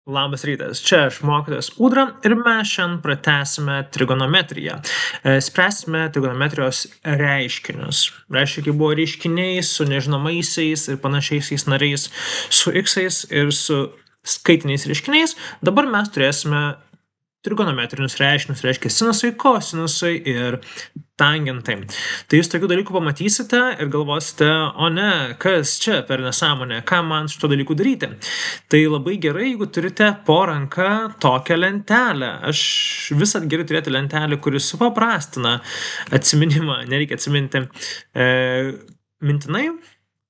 Labas rytas, čia aš mokytojas Ūdra ir mes šiandien pratęsime trigonometriją. Spręsime trigonometrijos reiškinius. Reiškia, buvo reiškiniai su nežinomaisiais ir panašiaisiais nariais, su x'ais ir su skaitiniais reiškiniais. Dabar mes turėsime trigonometrinius reiškinius, reiškia sinusai, kosinusai ir tangentai. Tai jūs tokių dalykų pamatysite ir galvosite, o ne, kas čia per nesąmonę, ką man šito dalykų daryti. Tai labai gerai, jeigu turite po ranka tokią lentelę. Aš visad geriau turėti lentelę, kuris supaprastina atsiminimą, nereikia atsiminti mintinai,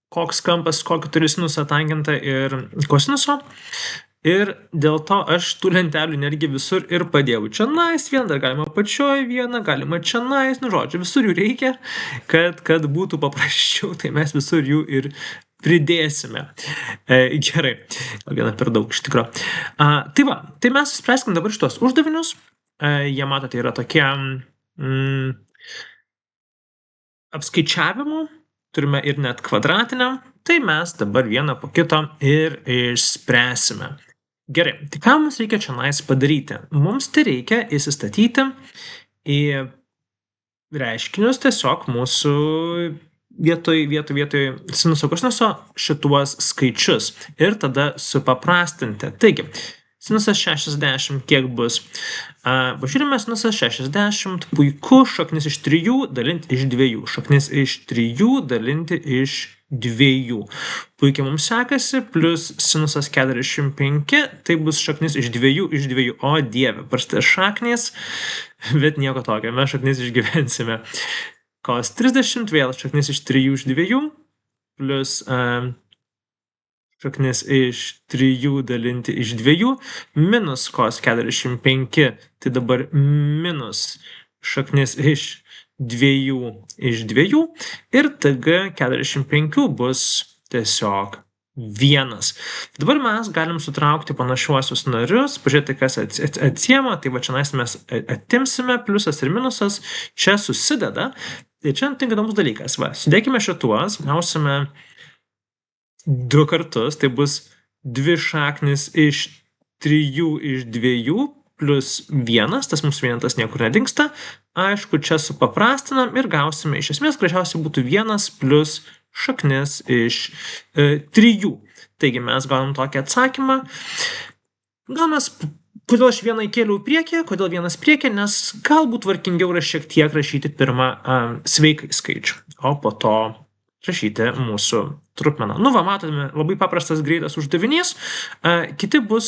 koks kampas, kokį turi sinusą, tangentą ir kosinuso. Ir dėl to aš tų lentelių netgi visur ir padėjau. Čionais vieną, dar galima apačioj vieną, galima čionais, žodžiu, visur jų reikia, kad būtų paprasčiau, tai mes visur jų ir pridėsime. Gerai, gal vieną per daug iš tikro. Tai va, tai mes spręskim dabar šitos uždavinius. Jie, matote, yra tokie apskaičiavimų, turime ir net kvadratinę, tai mes dabar vieną po kito ir išspręsime. Gerai, tai ką mums reikia čionais padaryti? Mums tai reikia įsistatyti į reiškinius tiesiog mūsų vietoj sinuso kosinuso šituos skaičius ir tada supaprastinti. Taigi, sinusas 60 kiek bus? Pažiūrime, sinusas 60, puiku, šaknis iš 3 dalinti iš 2. Šaknis iš 3 dalinti iš 2. Puikiai mums sekasi, plus sinusas 45, tai bus šaknis iš 2 iš 2. O dieve, prastai šaknis, bet nieko tokio, mes šaknis išgyvensime. Kos 30, vėl šaknis iš 3 iš 2, plus šaknis iš 3 dalinti iš 2, minus kos 45, tai dabar minus šaknis iš 2 iš 2 ir taigi 45 bus tiesiog 1. Dabar mes galim sutraukti panašiuosius narius, pažiūrėti, kas atsiema, tai va čia mes atimsime, pliusas ir minusas, čia susideda, tai čia tinka įdomus dalykas. Va, sudėkime šituos, gausime 2 kartus, tai bus 2 šaknis iš 3 iš 2 plus 1, tas mūsų vienetas niekur nedingsta. Aišku, čia supaprastinam ir gausime iš esmės, gražiausiai būtų 1 plus šaknis iš 3. Taigi mes gaunam tokį atsakymą. Kodėl aš vieną įkėliau į priekį? Kodėl vienas priekį? Nes galbūt tvarkingiau yra šiek tiek rašyti pirmą sveikai skaičių, o po to rašyti mūsų trupmeną. Nu va, matome, labai paprastas greitas uždavinys. Kiti bus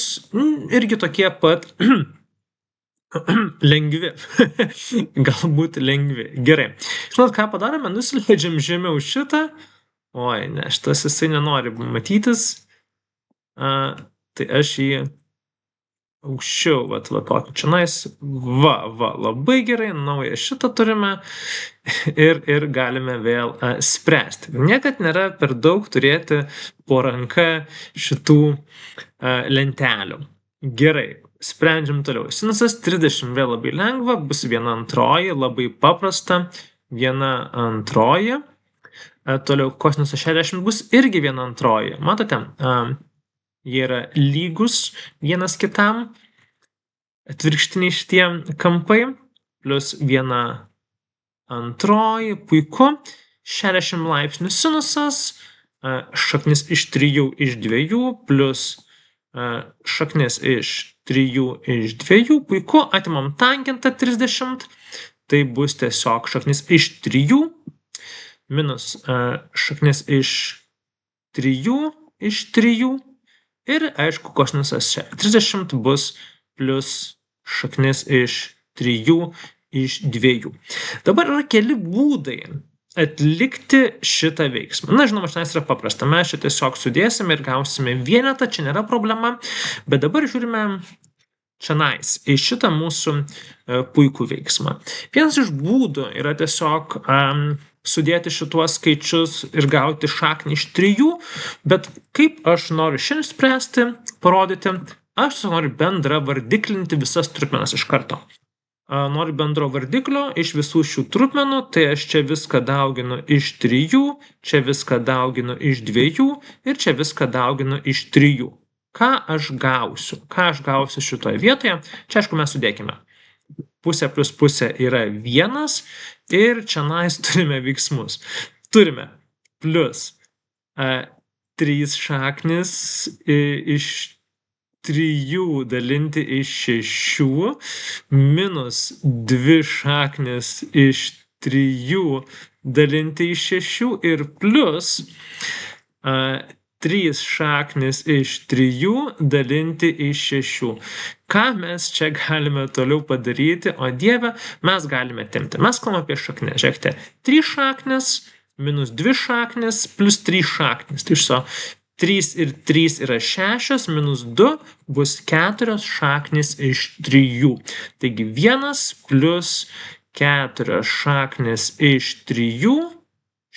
irgi tokie pat lengvi. Galbūt lengvi. Gerai. Žinot, ką padarome? Nusileidžiam žemiau šitą. Oi, ne, šitas jisai nenori matytis. Tai aš jį aukščiau, va tokį čionais. Va, labai gerai, naują šitą turime ir galime vėl spręsti. Niekad nėra per daug turėti po ranka šitų lentelių. Gerai, sprendžiam toliau. Sinusas 30 vėl labai lengva, bus 1/2, labai paprasta, 1/2. Toliau kosinusas 60 bus irgi 1/2. Matote, jie yra lygus vienas kitam, atvirkštiniai šitie kampai, plus 1/2, puiku, 60 laipsnių sinusas, šaknis iš 3 iš 2, plus šaknis iš 3 iš 2, puiku, atimam tangentą 30, tai bus tiesiog šaknis iš 3, minus šaknis iš 3 iš 3, ir aišku, kosinusas čia 30 bus plus šaknis iš 3 iš 2. Dabar yra keli būdai atlikti šitą veiksmą. Na, žinoma, šiandien yra paprasta. Mes čia tiesiog sudėsime ir gausime vienetą, čia nėra problema, bet dabar žiūrime čianais į šitą mūsų puikų veiksmą. Vienas iš būdų yra tiesiog sudėti šituos skaičius ir gauti šaknį iš 3, bet kaip aš noriu šiandien spręsti, parodyti, aš noriu bendrą vardiklinti visas trupmenas iš karto. Noriu bendro vardiklio iš visų šių trupmenų, tai aš čia viską dauginu iš 3, čia viską dauginu iš 2 ir čia viską dauginu iš 3. ką aš gausiu šitoje vietoje. Čia, aišku, mes sudėkime. Pusė plus pusė yra 1 ir čionais turime veiksmus. Turime plus 3 šaknis iš 3 dalinti iš 6 minus 2 šaknis iš 3 dalinti iš 6 ir plus 3 šaknis iš 3 dalinti iš 6. Ką mes čia galime toliau padaryti? O Dieve, mes galime atimti. Mes kalbame apie šaknis. Žiūrėkite, 3 šaknis minus 2 šaknis plus 3 šaknis. Tai iš so 3 ir 3 yra 6, minus 2 bus 4 šaknis iš 3. Taigi 1 plus 4 šaknis iš 3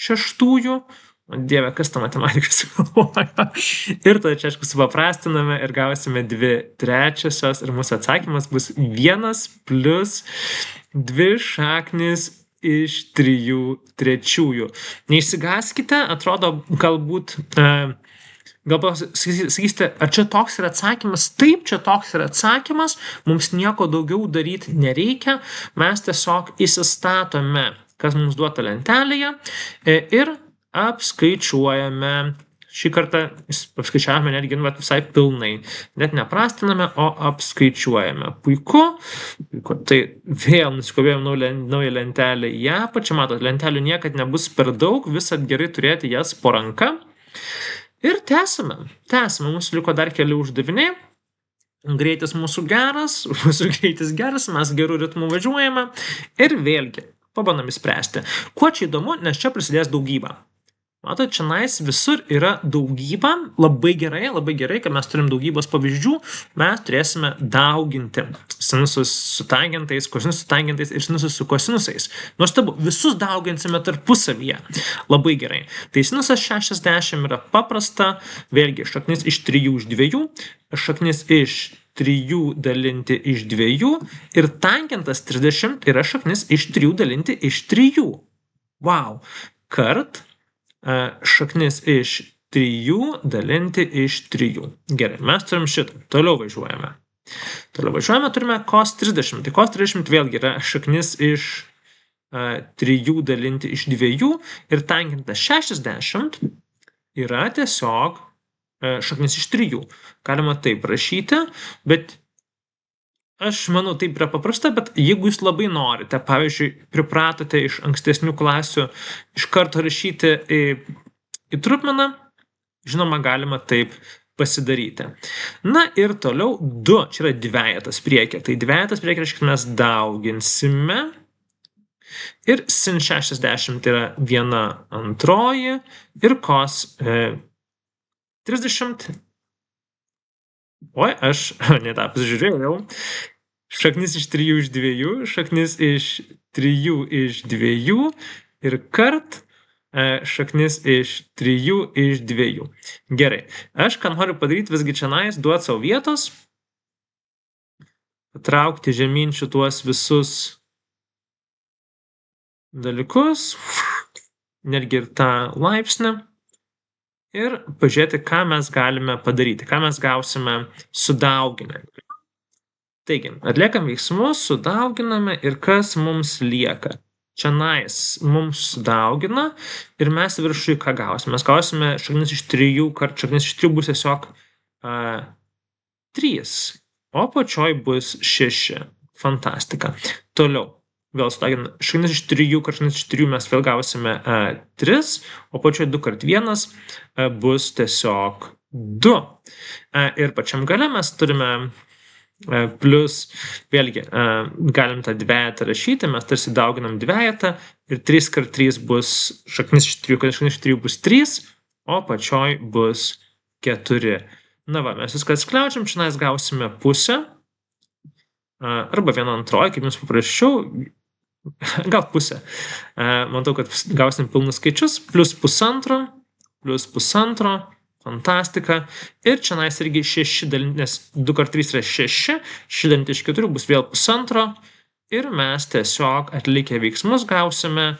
šeštųjų. O Dieve, kas ta matematika sugalvojo? Ir tada čia, aišku, supaprastiname ir gausime 2/3 ir mūsų atsakymas bus 1 plus 2 šaknis iš 3/3. Neišsigąskite, atrodo, galbūt sakysite, ar čia toks yra atsakymas? Taip, čia toks yra atsakymas, mums nieko daugiau daryti nereikia, mes tiesiog įsistatome, kas mums duota lentelėje ir apskaičiuojame. Šį kartą apskaičiavome netgi visai pilnai. Net neprastiname, o apskaičiuojame. Puiku. Tai vėl nusikopijom naują lentelę į apačią. Matot, lentelių niekad nebus per daug, visad gerai turėti jas po ranka. Ir tęsime. Mūsų liko dar keli uždaviniai. Greitis mūsų geras, mes gerų ritmų važiuojame. Ir vėlgi, pabandom įspręsti. Kuo čia įdomu, nes čia prasidės daugybą. Matot, čionais visur yra daugybą. Labai gerai, kad mes turim daugybos pavyzdžių. Mes turėsime dauginti sinusus su tangentais, kosinus su tangentais ir sinusus su kosinusais. Nuostabu, visus dauginsime tarpusavyje. Labai gerai. Tai sinusas 60 yra paprasta. Vėlgi, šaknis iš 3 iš 2, šaknis iš 3 dalinti iš 2 ir tangentas 30 yra šaknis iš 3 dalinti iš 3. Wow. Kart šaknis iš 3 dalinti iš 3. Gerai, mes turim šitą. Toliau važiuojame, turime cos 30. Tai cos 30 vėlgi yra šaknis iš 3 dalinti iš 2 ir tangentas 60 yra tiesiog šaknis iš 3. Galima taip rašyti, bet aš manau, taip yra paprasta, bet jeigu jūs labai norite, pavyzdžiui, pripratote iš ankstesnių klasių iš karto rašyti į trupmeną, žinoma, galima taip pasidaryti. Na ir toliau 2, čia yra dvejetas priekė. Tai dvejetas priekė reiškia, kad mes dauginsime. Ir sin 60 yra 1/2 ir cos 30. Oi, aš ne tą pasižiūrėjau. Šaknis iš 3 iš 2, šaknis iš 3 iš 2 ir kart šaknis iš 3 iš 2. Gerai. Aš ką noriu padaryti, visgi čionais duoti savo vietos, patraukti žemyn šituos visus dalykus, netgi ir tą laipsnį. Ir pažiūrėti, ką mes galime padaryti, ką mes gausime sudauginę. Taigi, atliekam veiksmus, sudauginame ir kas mums lieka. Čionais mums sudaugina ir mes viršui ką gausime. Mes gausime šaknis iš 3 kart šaknis iš 3 bus tiesiog 3, o pačioj bus 6. Fantastika. Toliau. Vėl sudauginame šaknis iš 3 kart šaknis iš 3 mes vėl gausime 3, o pačioj 2 kart 1 bus tiesiog 2. Ir pačiam gale mes turime plus, vėlgi, galim tą dvejetą rašyti, mes tarsi dauginam dvejetą ir 3 kart 3 bus šaknis iš 3, kad šaknis iš 3 bus 3, o pačioj bus 4. Na va, mes viską atskleidžiam, čionais gausime pusę, arba 1/2, kaip jums paprasčiau, gal pusę. Matau, kad gausim pilnus skaičius, plus 1/2, fantastika. Ir čionais irgi 6 dalinti, nes 2 kart 3 yra 6, 6 dalinti iš 4 bus vėl 1/2. Ir mes tiesiog atlikę veiksmus gausime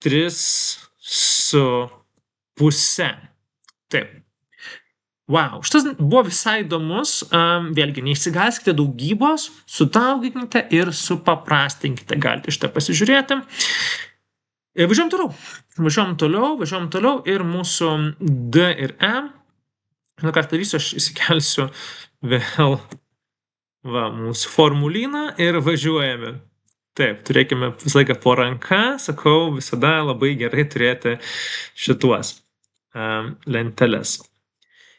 3 su puse. Taip. Wow, šitas buvo visai įdomus. Vėlgi, neišsigąskite daugybos, sudauginkite ir supaprastinkite. Galite šitą pasižiūrėti. Važiuojam toliau ir mūsų D ir E. Ką aš darysiu, aš įsikelsiu vėl mūsų formulyną ir važiuojame. Taip, turėkime visą laiką po ranka, sakau, visada labai gerai turėti šituos lenteles.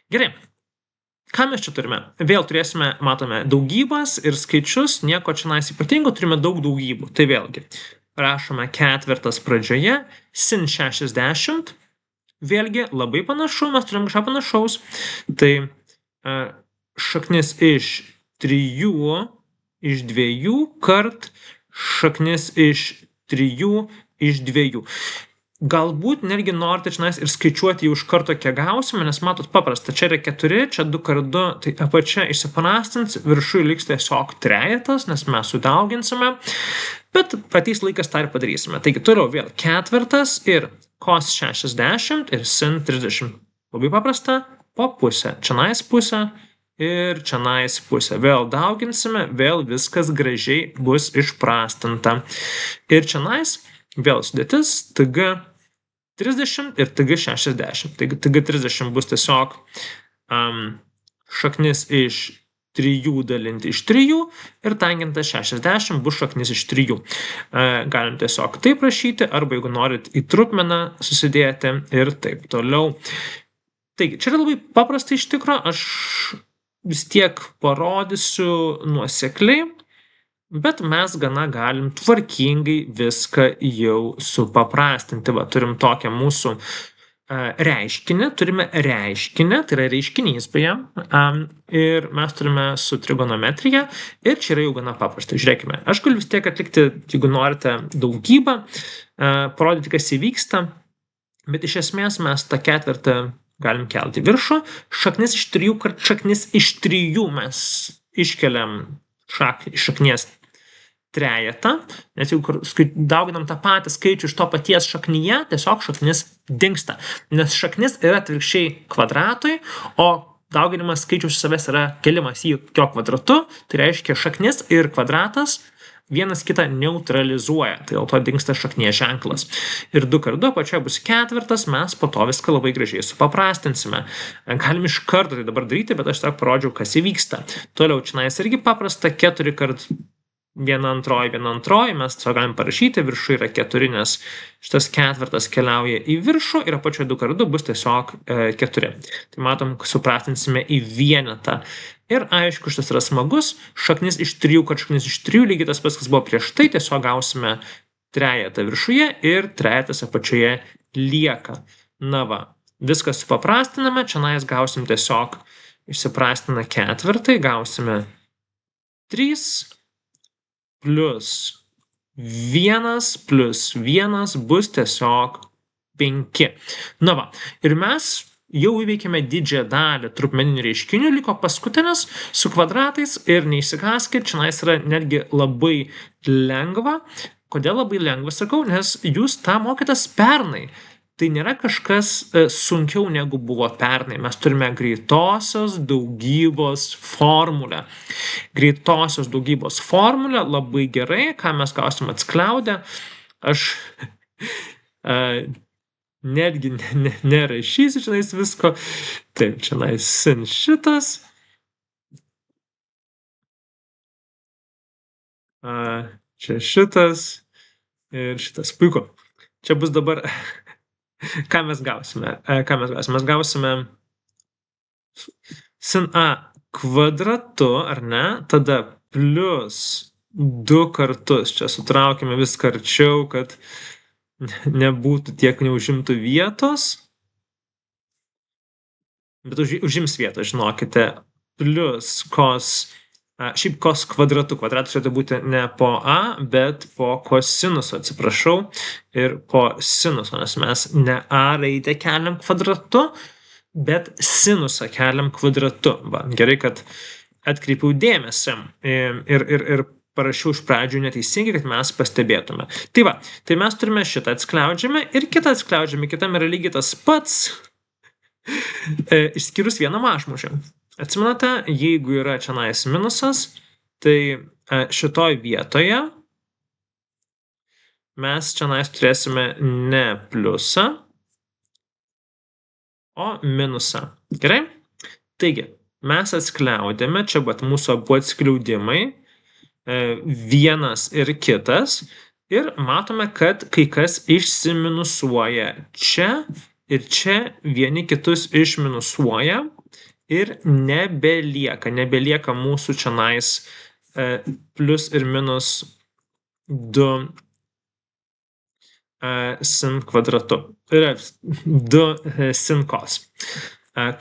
Gerai, ką mes čia turime? Vėl turėsime, matome, daugybas ir skaičius, nieko čia ypatingo, turime daug daugybų. Tai vėlgi, rašome ketvirtas pradžioje, sin 60, vėlgi labai panašu, mes turim kažką panašaus. Tai šaknis iš 3 iš 2 kart šaknis iš 3 iš 2. Galbūt netgi norite čia ir skaičiuoti jau iš karto, kiek gausime, nes matot paprasta, čia yra 4, čia 2 kart 2, tai apačia išsipanastins, viršui liks tiesiog trejetas, nes mes sudauginsime, bet ateis laikas tą ir padarysime. Taigi toliau vėl ketvirtas ir cos 60 ir sin 30. Labai paprasta, po pusę, čia pusę ir čia pusę. Vėl dauginsime, vėl viskas gražiai bus išprastinta. Ir čia vėl sudėtis TG 30 ir TG 60. Taigi TG 30 bus tiesiog šaknis iš 3 dalinti iš 3 ir tangentas 60 bus šaknis iš 3. Galim tiesiog taip rašyti, arba jeigu norit į trupmeną susidėti ir taip toliau. Taigi, čia yra labai paprasta iš tikro, aš vis tiek parodysiu nuosekliai, bet mes gana galim tvarkingai viską jau supaprastinti. Turim tokią mūsų reiškinį, tai yra reiškinys beje, ir mes turime su trigonometrija, ir čia yra jau gana paprasta. Žiūrėkime, aš galiu vis tiek atlikti, jeigu norite, daugybą, parodyti, kas įvyksta, bet iš esmės mes tą ketvirtą galim kelti viršų, šaknis iš 3 kart šaknis iš 3 mes iškeliam šaknies trejetą, nes jeigu dauginam tą patį skaičių iš to paties šaknyje, tiesiog šaknis dingsta, nes šaknis yra atvirkščiai kvadratui, o dauginimas skaičių iš savęs yra kelimas į jo kvadratu, tai reiškia šaknis ir kvadratas vienas kitą neutralizuoja, tai dėl to dingsta šaknies ženklas. Ir 2 kart 2 apačioje bus ketvirtas, mes po to viską labai gražiai supaprastinsime. Galim iš karto tai dabar daryti, bet aš tik parodžiau, kas įvyksta. Toliau čia irgi paprasta, 4 kart 1 antroji, 1 antroji, mes to galim parašyti, viršų yra 4, nes šitas ketvirtas keliauja į viršų ir apačioje 2 kart 2 bus tiesiog 4. Tai matom, suprastinsime į vienetą. Ir aišku, šitas yra smagus, šaknis iš 3 kart šaknis iš 3, lygiai tas pats, kas buvo prieš tai, tiesiog gausime trejetą viršuje ir trejetas apačioje lieka. Na va, viską supaprastiname, čia gausim tiesiog išsiprastina ketvirtai, gausime 3 plus 1 plus 1 bus tiesiog 5. Na va, ir mes jau įveikėme didžiąją dalį trupmeninių reiškinių, liko paskutinis su kvadratais ir neišsigąskit, čia yra netgi labai lengva. Kodėl labai lengva, sakau, nes jūs tą mokėtės pernai. Tai nėra kažkas sunkiau negu buvo pernai. Mes turime greitosios daugybos formulę. Greitosios daugybos formulę labai gerai, ką mes gausim atskliaudę. Aš netgi nerašysiu čia visko. Taip, čia sin šitas. Čia šitas ir šitas. Puiku. Čia bus dabar... Ką mes gausime? Mes gausime sin a kvadratu, ar ne? Tada plus 2 kartus. Čia sutraukime viską arčiau, kad nebūtų tiek neužimtų vietos. Bet užims vietą, žinokite. Plus cos... Šiaip cos kvadratu. Kvadratas turėtų būti ne po a, bet po kosinuso, atsiprašau, ir po sinuso, nes mes ne a raidę keliam kvadratu, bet sinusą keliam kvadratu. Va, gerai, kad atkreipiau dėmesį ir parašiau iš pradžių neteisingai, kad mes pastebėtume. Tai va, tai mes turime šitą atskliaudžiame ir kitą atskliaudžiame, kitam yra lygiai tas pats. Išskyrus vieną mažmožį. Atsimenate, jeigu yra čionais minusas, tai šitoj vietoje mes čionais turėsime ne pliusą, o minusą. Gerai? Taigi, mes atskliaudėme, čia vat mūsų abu atskliaudimai, vienas ir kitas, ir matome, kad kai kas išsiminusuoja čia ir čia vieni kitus išminusuoja ir nebelieka mūsų čionais plius ir minus 2 sin kvadratu. Tai yra 2 sin cos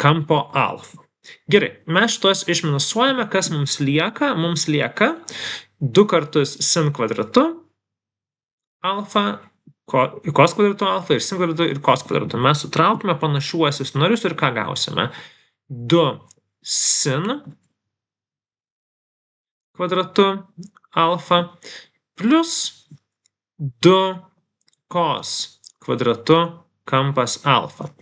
kampo alfa. Gerai, mes šitos išminusuojame, kas mums lieka? Mums lieka 2 kartus sin kvadratu alfa, cos kvadratu alfa ir sin kvadratu ir cos kvadratu. Mes sutraukime panašiuosius narius ir ką gausime? 2 sin kvadratu alfa plus 2 cos kvadratu kampas alfa.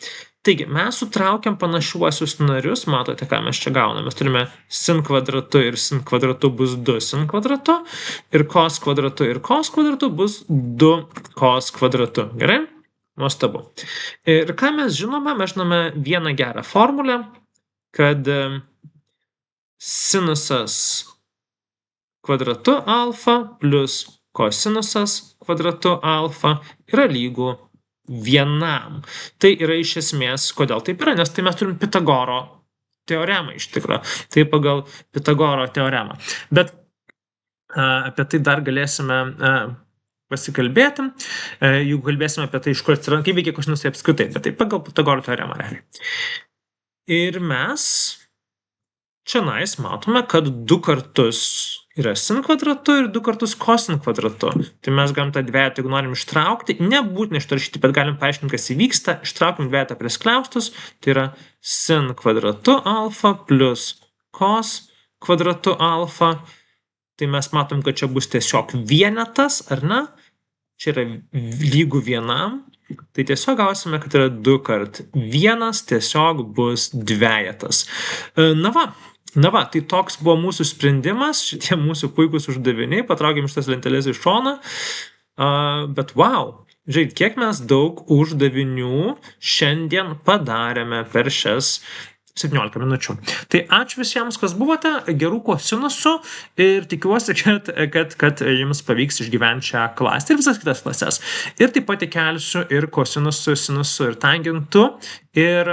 Taigi, mes sutraukiam panašiuosius narius, matote, ką mes čia gauname. Mes turime sin kvadratu ir sin kvadratu bus 2 sin kvadratu ir cos kvadratu bus 2 cos kvadratu. Gerai? Nuostabu. Ir ką mes žinome? Mes žinome vieną gerą formulę, kad sinusas kvadratu alfa plus kosinusas kvadratu alfa yra lygu 1. Tai yra iš esmės, kodėl taip yra, nes tai mes turim Pitagoro teoremą iš tikro. Tai pagal Pitagoro teoremą. Bet apie tai dar galėsime pasikalbėti, jeigu kalbėsime apie tai, iš kur atsiranda, kaip veikia kosinusai apskritai, bet tai pagal Pitagoro teoremą realiai. Ir mes čionais matome, kad 2 kartus yra sin kvadratu ir 2 kartus kosin kvadratu. Tai mes galim tą dvejetą, jeigu norim ištraukti, nebūtina išrašyti, bet galim paaiškinti, kas įvyksta. Ištraukim dvejetą prie skliaustus, tai yra sin kvadratu alfa plus cos kvadratu alfa. Tai mes matom, kad čia bus tiesiog vienetas, ar ne? Čia yra lygu 1. Tai tiesiog gausime, kad yra 2 kart 1 tiesiog bus dvejetas. Na va, tai toks buvo mūsų sprendimas, šitie mūsų puikūs uždaviniai, patraukėm šitas lenteles iš šoną, bet wow, žiūrėk, kiek mes daug uždavinių šiandien padarėme per šias 17 minučių. Tai ačiū visiems, kas buvote, gerų kosinusų ir tikiuosi, kad jums pavyks išgyventi šią klasę ir visas kitas klases. Ir taip pat įkelsiu ir kosinusų, sinusų ir tangentų ir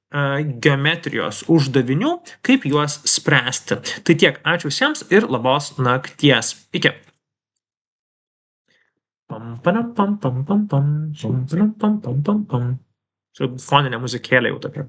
geometrijos uždavinių, kaip juos spręsti. Tai tiek, ačiū visiems ir labos nakties. Iki. Čia foninė muzikėlė jau tokia.